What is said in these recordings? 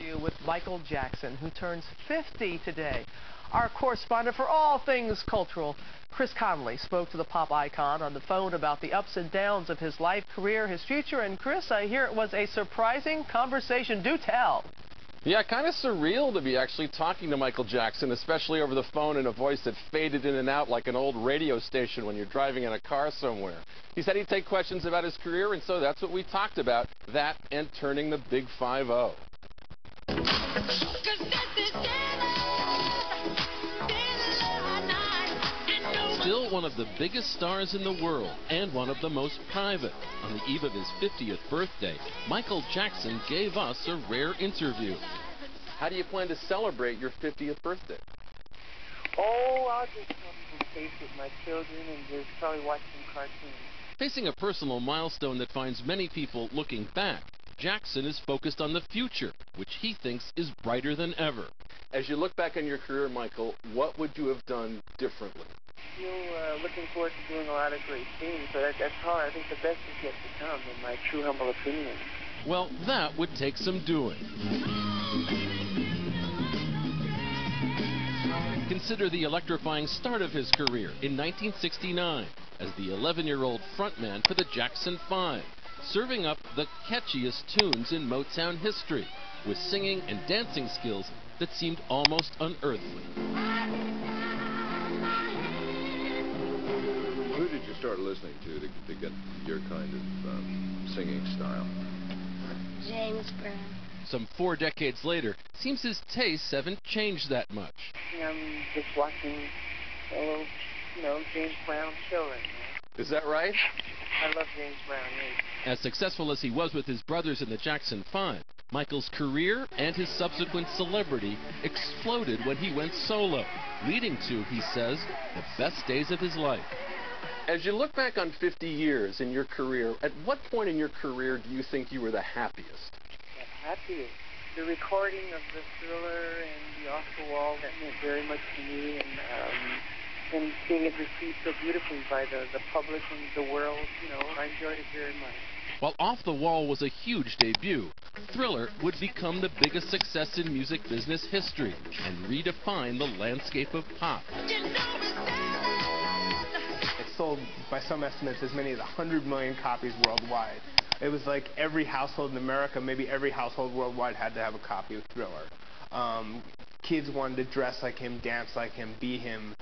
interview with Michael Jackson, who turns 50 today. Our correspondent for all things cultural, Chris Connolly, spoke to the pop icon on the phone about the ups and downs of his life, career, his future. And Chris, I hear it was a surprising conversation. Do tell. Yeah, kind of surreal to be actually talking to Michael Jackson, especially over the phone in a voice that faded in and out like an old radio station when you're driving in a car somewhere. He said he'd take questions about his career, and so that's what we talked about, that and turning the big 5-0. Still one of the biggest stars in the world and one of the most private. On the eve of his 50th birthday, Michael Jackson gave us a rare interview. How do you plan to celebrate your 50th birthday? Oh, I'll just come space with my children and just probably watch some cartoons. Facing a personal milestone that finds many people looking back, Jackson is focused on the future, which he thinks is brighter than ever. As you look back on your career, Michael, what would you have done differently? Still looking forward to doing a lot of great things, but that's hard. I think the best is yet to come, in my true humble opinion. Well, that would take some doing. Consider the electrifying start of his career in 1969 as the 11-year-old frontman for the Jackson 5, serving up the catchiest tunes in Motown history, with singing and dancing skills that seemed almost unearthly. Who did you start listening to get your kind of singing style? James Brown. Some 4 decades later, seems his tastes haven't changed that much. I'm just watching a little, James Brown show right now. Is that right? I love James Brown, yes. As successful as he was with his brothers in the Jackson 5, Michael's career and his subsequent celebrity exploded when he went solo, leading to, he says, the best days of his life. As you look back on 50 years in your career, at what point in your career do you think you were the happiest? The happiest? The recording of the Thriller and the Off the Wall, that meant very much to me, and seeing it received so beautifully by the public and the world, I enjoyed it very much. While Off the Wall was a huge debut, Thriller would become the biggest success in music business history and redefine the landscape of pop. It sold, by some estimates, as many as 100 million copies worldwide. It was like every household in America, maybe every household worldwide, had to have a copy of Thriller. Kids wanted to dress like him, dance like him, be him.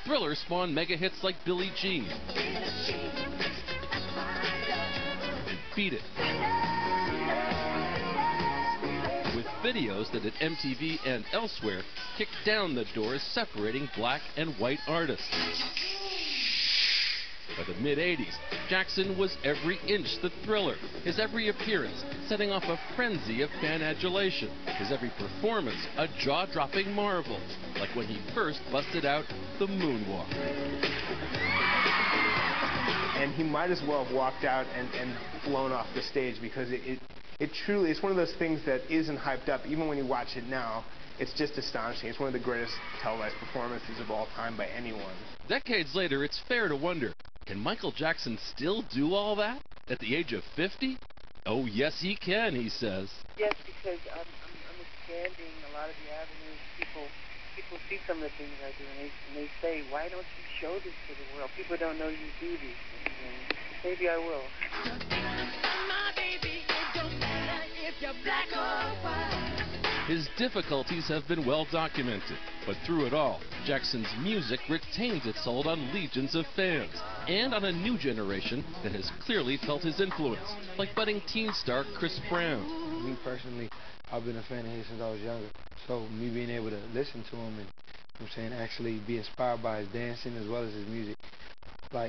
Thriller spawned mega hits like Billie Jean and Beat It, with videos that at MTV and elsewhere kicked down the doors separating black and white artists. By the mid-'80s, Jackson was every inch the Thriller, his every appearance setting off a frenzy of fan adulation, his every performance a jaw-dropping marvel, like when he first busted out the moonwalk. And he might as well have walked out and flown off the stage, because it truly is one of those things that isn't hyped up. Even when you watch it now, it's just astonishing. It's one of the greatest televised performances of all time by anyone. Decades later, it's fair to wonder, can Michael Jackson still do all that at the age of 50? Oh, yes, he can, he says. Yes, because I'm expanding a lot of the avenues. People see some of the things I do, and they say, why don't you show this to the world? People don't know you do these things, and maybe I will. My baby, it don't matter if you're black or white. His difficulties have been well documented, but through it all, Jackson's music retains its hold on legions of fans, and on a new generation that has clearly felt his influence, like budding teen star Chris Brown. Me personally, I've been a fan of his since I was younger, so me being able to listen to him and actually be inspired by his dancing as well as his music,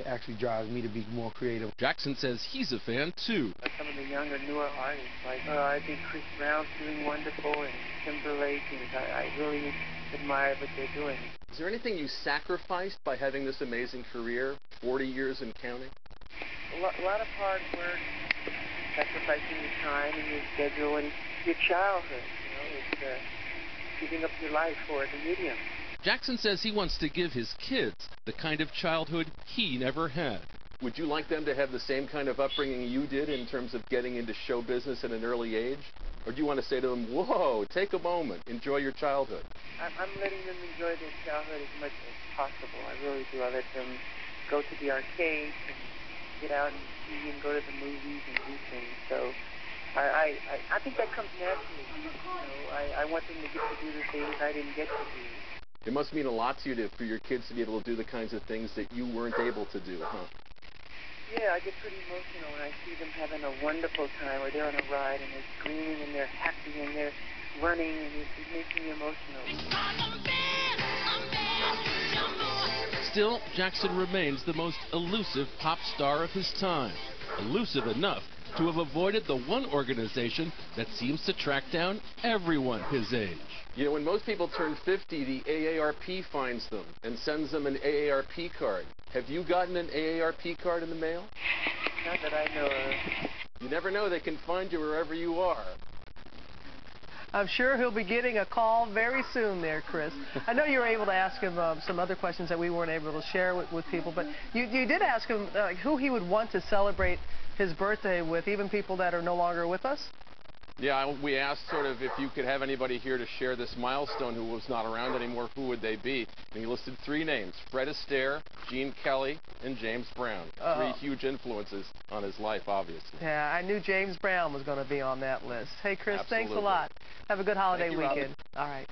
actually drives me to be more creative. Jackson says he's a fan too. Some of the younger, newer artists, I think Chris Brown's doing wonderful, and Timberlake, and I really admire what they're doing. Is there anything you sacrificed by having this amazing career, 40 years and counting? A lot of hard work, sacrificing your time and your schedule and your childhood. It's giving up your life for the medium. Jackson says he wants to give his kids the kind of childhood he never had. Would you like them to have the same kind of upbringing you did in terms of getting into show business at an early age? Or do you want to say to them, whoa, take a moment, enjoy your childhood? I'm letting them enjoy their childhood as much as possible. I really do. I let them go to the arcades and get out and see and go to the movies and do things. So I think that comes naturally. You know, I want them to get to do the things I didn't get to do. It must mean a lot to you for your kids to be able to do the kinds of things that you weren't able to do, huh? Yeah, I get pretty emotional when I see them having a wonderful time, or they're on a ride and they're screaming and they're happy and they're running, and it makes me emotional. Still, Jackson remains the most elusive pop star of his time. Elusive enough to have avoided the one organization that seems to track down everyone his age. You know, when most people turn 50, the AARP finds them and sends them an AARP card. Have you gotten an AARP card in the mail? Not that I know of. You never know. They can find you wherever you are. I'm sure he'll be getting a call very soon there, Chris. I know you were able to ask him some other questions that we weren't able to share with people, but you did ask him who he would want to celebrate his birthday with, even people that are no longer with us? Yeah, we asked sort of if you could have anybody here to share this milestone who was not around anymore, who would they be? And he listed 3 names: Fred Astaire, Gene Kelly, and James Brown. 3 huge influences on his life, obviously. Yeah, I knew James Brown was going to be on that list. Hey, Chris, Absolutely. thanks a lot. Have a good holiday Thank you, weekend. Robin. All right.